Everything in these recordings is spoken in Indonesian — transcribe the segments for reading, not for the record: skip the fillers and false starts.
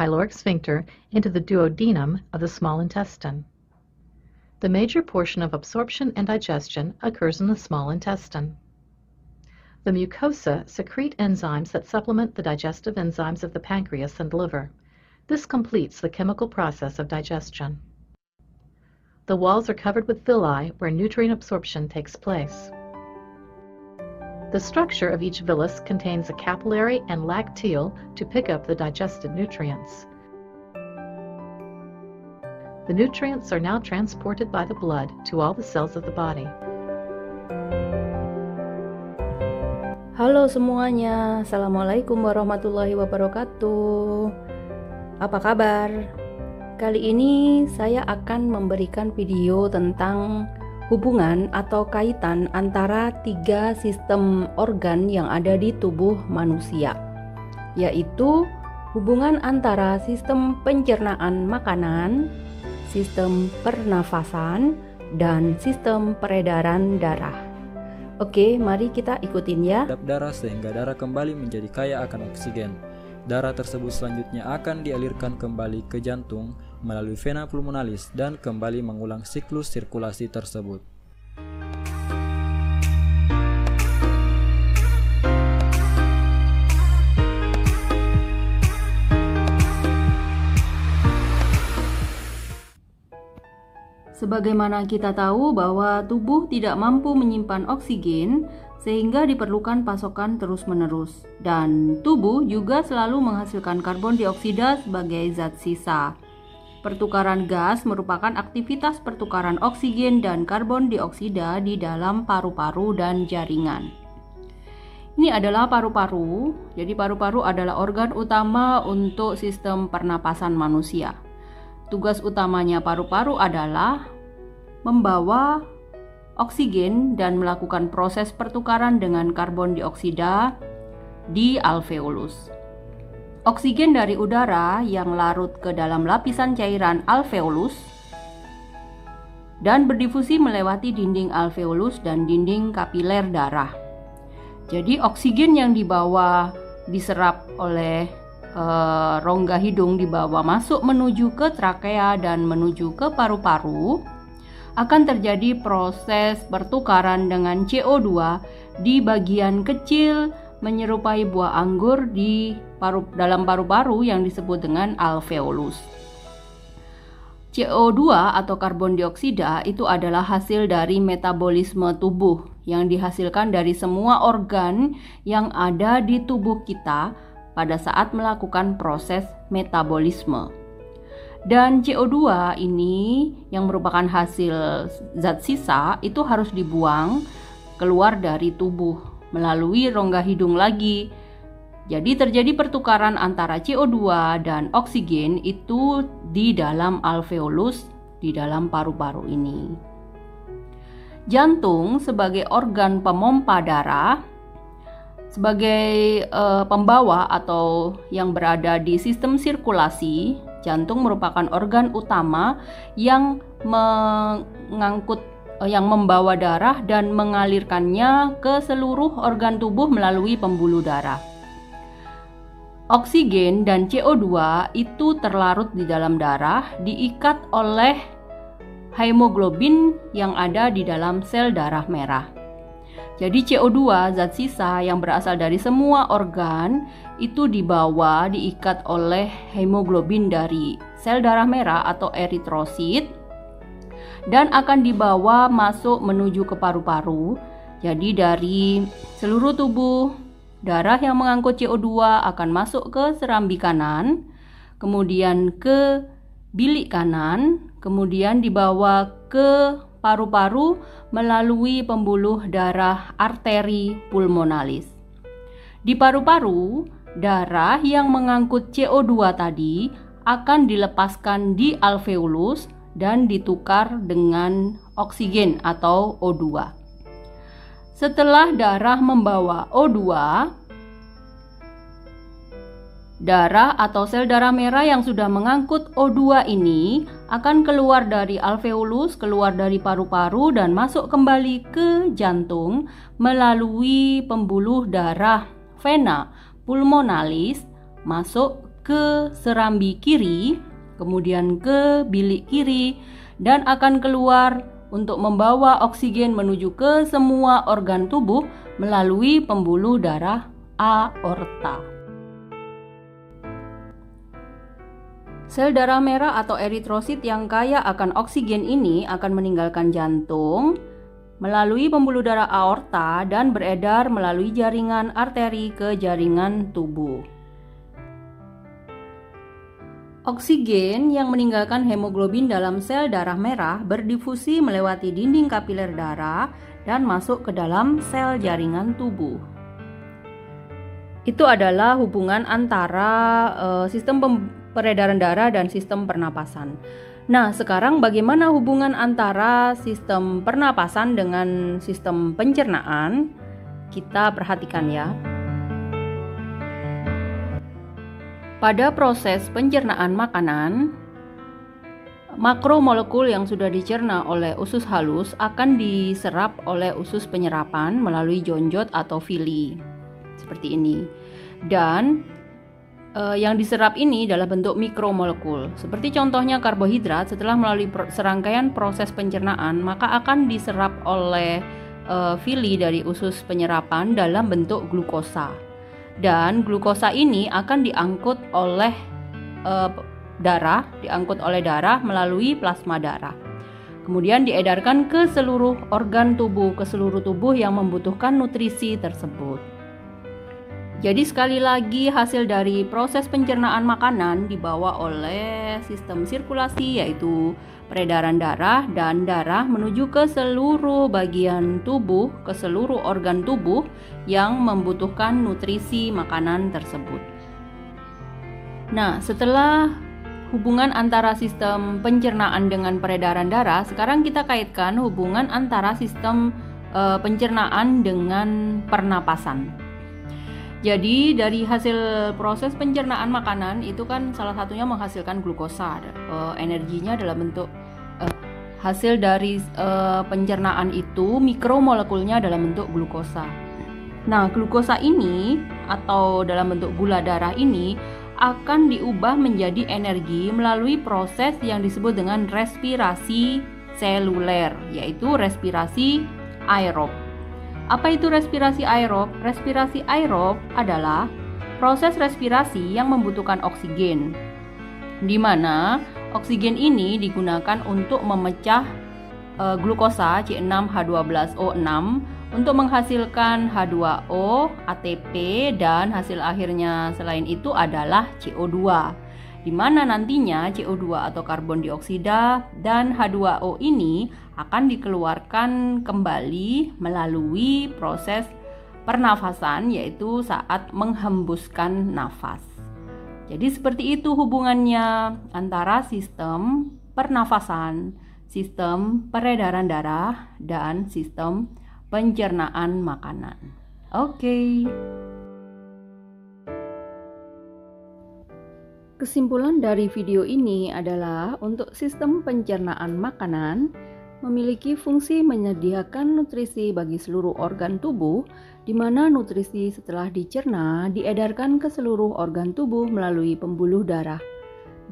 pyloric sphincter into the duodenum of the small intestine. The major portion of absorption and digestion occurs in the small intestine. The mucosa secrete enzymes that supplement the digestive enzymes of the pancreas and liver. This completes the chemical process of digestion. The walls are covered with villi where nutrient absorption takes place. The structure of each villus contains a capillary and lacteal to pick up the digested nutrients. The nutrients are now transported by the blood to all the cells of the body. Halo semuanya, Assalamualaikum warahmatullahi wabarakatuh. Apa kabar? Kali ini saya akan memberikan video tentang hubungan atau kaitan antara 3 sistem organ yang ada di tubuh manusia, yaitu hubungan antara sistem pencernaan makanan, sistem pernafasan, dan sistem peredaran darah. Oke, mari kita ikutin ya. Darah sehingga darah kembali menjadi kaya akan oksigen. Darah tersebut selanjutnya akan dialirkan kembali ke jantung melalui vena pulmonalis dan kembali mengulang siklus sirkulasi tersebut. Sebagaimana kita tahu bahwa tubuh tidak mampu menyimpan oksigen sehingga diperlukan pasokan terus-menerus, dan tubuh juga selalu menghasilkan karbon dioksida sebagai zat sisa. Pertukaran gas merupakan aktivitas pertukaran oksigen dan karbon dioksida di dalam paru-paru dan jaringan. Ini adalah paru-paru. Jadi paru-paru adalah organ utama untuk sistem pernapasan manusia. Tugas utamanya paru-paru adalah membawa oksigen dan melakukan proses pertukaran dengan karbon dioksida di alveolus. Oksigen dari udara yang larut ke dalam lapisan cairan alveolus dan berdifusi melewati dinding alveolus dan dinding kapiler darah. Jadi oksigen yang diserap oleh rongga hidung dibawa masuk menuju ke trakea dan menuju ke paru-paru, akan terjadi proses pertukaran dengan CO2 di bagian kecil menyerupai buah anggur di dalam paru-paru yang disebut dengan alveolus. CO2 atau karbon dioksida itu adalah hasil dari metabolisme tubuh yang dihasilkan dari semua organ yang ada di tubuh kita pada saat melakukan proses metabolisme. Dan CO2 ini yang merupakan hasil zat sisa itu harus dibuang keluar dari tubuh melalui rongga hidung lagi. Jadi terjadi pertukaran antara CO2 dan oksigen itu di dalam alveolus, di dalam paru-paru ini. Jantung sebagai organ pemompa darah, sebagai pembawa atau yang berada di sistem sirkulasi, jantung merupakan organ utama yang membawa darah dan mengalirkannya ke seluruh organ tubuh melalui pembuluh darah. Oksigen dan CO2 itu terlarut di dalam darah, diikat oleh hemoglobin yang ada di dalam sel darah merah. Jadi CO2, zat sisa yang berasal dari semua organ, itu diikat oleh hemoglobin dari sel darah merah atau eritrosit dan akan dibawa masuk menuju ke paru-paru. Jadi dari seluruh tubuh, darah yang mengangkut CO2 akan masuk ke serambi kanan, kemudian ke bilik kanan, kemudian dibawa ke paru-paru melalui pembuluh darah arteri pulmonalis. Di paru-paru, darah yang mengangkut CO2 tadi akan dilepaskan di alveolus dan ditukar dengan oksigen atau O2. Setelah darah membawa O2, darah atau sel darah merah yang sudah mengangkut O2 ini akan keluar dari alveolus, keluar dari paru-paru dan masuk kembali ke jantung melalui pembuluh darah vena pulmonalis masuk ke serambi kiri, kemudian ke bilik kiri, dan akan keluar untuk membawa oksigen menuju ke semua organ tubuh melalui pembuluh darah aorta. Sel darah merah atau eritrosit yang kaya akan oksigen ini akan meninggalkan jantung melalui pembuluh darah aorta dan beredar melalui jaringan arteri ke jaringan tubuh. Oksigen yang meninggalkan hemoglobin dalam sel darah merah berdifusi melewati dinding kapiler darah dan masuk ke dalam sel jaringan tubuh. Itu adalah hubungan antara sistem peredaran darah dan sistem pernapasan. Nah, sekarang bagaimana hubungan antara sistem pernapasan dengan sistem pencernaan? Kita perhatikan ya. Pada proses pencernaan makanan, makromolekul yang sudah dicerna oleh usus halus akan diserap oleh usus penyerapan melalui jonjot atau villi. Seperti ini. Dan yang diserap ini adalah bentuk mikromolekul. Seperti contohnya karbohidrat, setelah melalui serangkaian proses pencernaan, maka akan diserap oleh villi dari usus penyerapan dalam bentuk glukosa. Dan glukosa ini akan diangkut oleh darah melalui plasma darah. Kemudian diedarkan ke seluruh organ tubuh, ke seluruh tubuh yang membutuhkan nutrisi tersebut. Jadi sekali lagi hasil dari proses pencernaan makanan dibawa oleh sistem sirkulasi, yaitu peredaran darah, dan darah menuju ke seluruh bagian tubuh, ke seluruh organ tubuh yang membutuhkan nutrisi makanan tersebut. Nah, setelah hubungan antara sistem pencernaan dengan peredaran darah, sekarang kita kaitkan hubungan antara sistem pencernaan dengan pernapasan. Jadi dari hasil proses pencernaan makanan itu kan salah satunya menghasilkan glukosa. Energinya dalam bentuk hasil dari pencernaan itu mikromolekulnya dalam bentuk glukosa. Nah, glukosa ini atau dalam bentuk gula darah ini akan diubah menjadi energi melalui proses yang disebut dengan respirasi seluler, yaitu respirasi aerob. Apa itu respirasi aerob? Respirasi aerob adalah proses respirasi yang membutuhkan oksigen, di mana oksigen ini digunakan untuk memecah glukosa C6H12O6 untuk menghasilkan H2O, ATP, dan hasil akhirnya selain itu adalah CO2. Di mana nantinya CO2 atau karbon dioksida dan H2O ini akan dikeluarkan kembali melalui proses pernafasan, yaitu saat menghembuskan nafas. Jadi seperti itu hubungannya antara sistem pernafasan, sistem peredaran darah, dan sistem pencernaan makanan. Oke. Kesimpulan dari video ini adalah untuk sistem pencernaan makanan memiliki fungsi menyediakan nutrisi bagi seluruh organ tubuh, di mana nutrisi setelah dicerna diedarkan ke seluruh organ tubuh melalui pembuluh darah,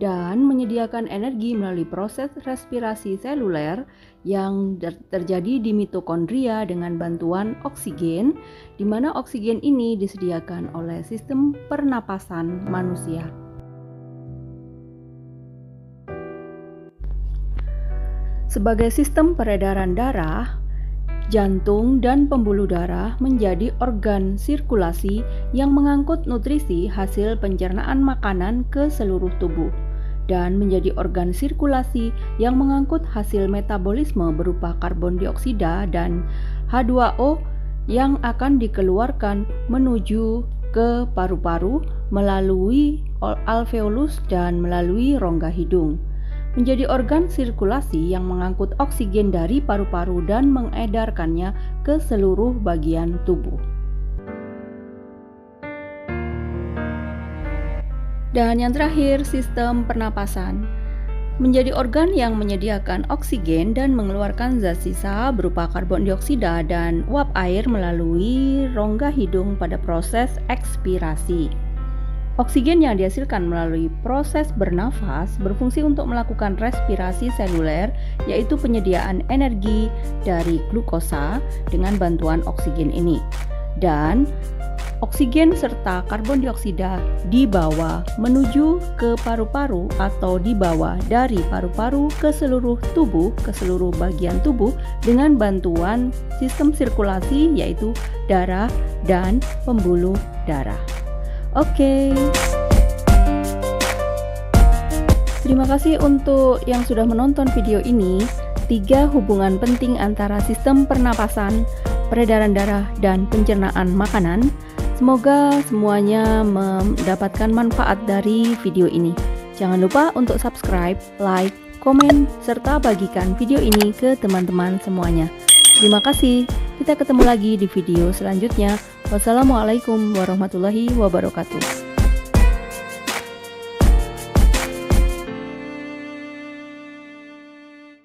dan menyediakan energi melalui proses respirasi seluler yang terjadi di mitokondria dengan bantuan oksigen, di mana oksigen ini disediakan oleh sistem pernapasan manusia. Sebagai sistem peredaran darah, jantung dan pembuluh darah menjadi organ sirkulasi yang mengangkut nutrisi hasil pencernaan makanan ke seluruh tubuh, dan menjadi organ sirkulasi yang mengangkut hasil metabolisme berupa karbon dioksida dan H2O yang akan dikeluarkan menuju ke paru-paru melalui alveolus dan melalui rongga hidung. Menjadi organ sirkulasi yang mengangkut oksigen dari paru-paru dan mengedarkannya ke seluruh bagian tubuh. Dan yang terakhir, sistem pernapasan. Menjadi organ yang menyediakan oksigen dan mengeluarkan zat sisa berupa karbon dioksida dan uap air melalui rongga hidung pada proses ekspirasi. Oksigen yang dihasilkan melalui proses bernafas berfungsi untuk melakukan respirasi seluler, yaitu penyediaan energi dari glukosa dengan bantuan oksigen ini. Dan oksigen serta karbon dioksida dibawa menuju ke paru-paru atau dibawa dari paru-paru ke seluruh tubuh, ke seluruh bagian tubuh dengan bantuan sistem sirkulasi yaitu darah dan pembuluh darah. Oke. Terima kasih untuk yang sudah menonton video ini. 3 hubungan penting antara sistem pernapasan, peredaran darah, dan pencernaan makanan. Semoga semuanya mendapatkan manfaat dari video ini. Jangan lupa untuk subscribe, like, komen, serta bagikan video ini ke teman-teman semuanya. Terima kasih. Kita ketemu lagi di video selanjutnya. Wassalamualaikum warahmatullahi wabarakatuh.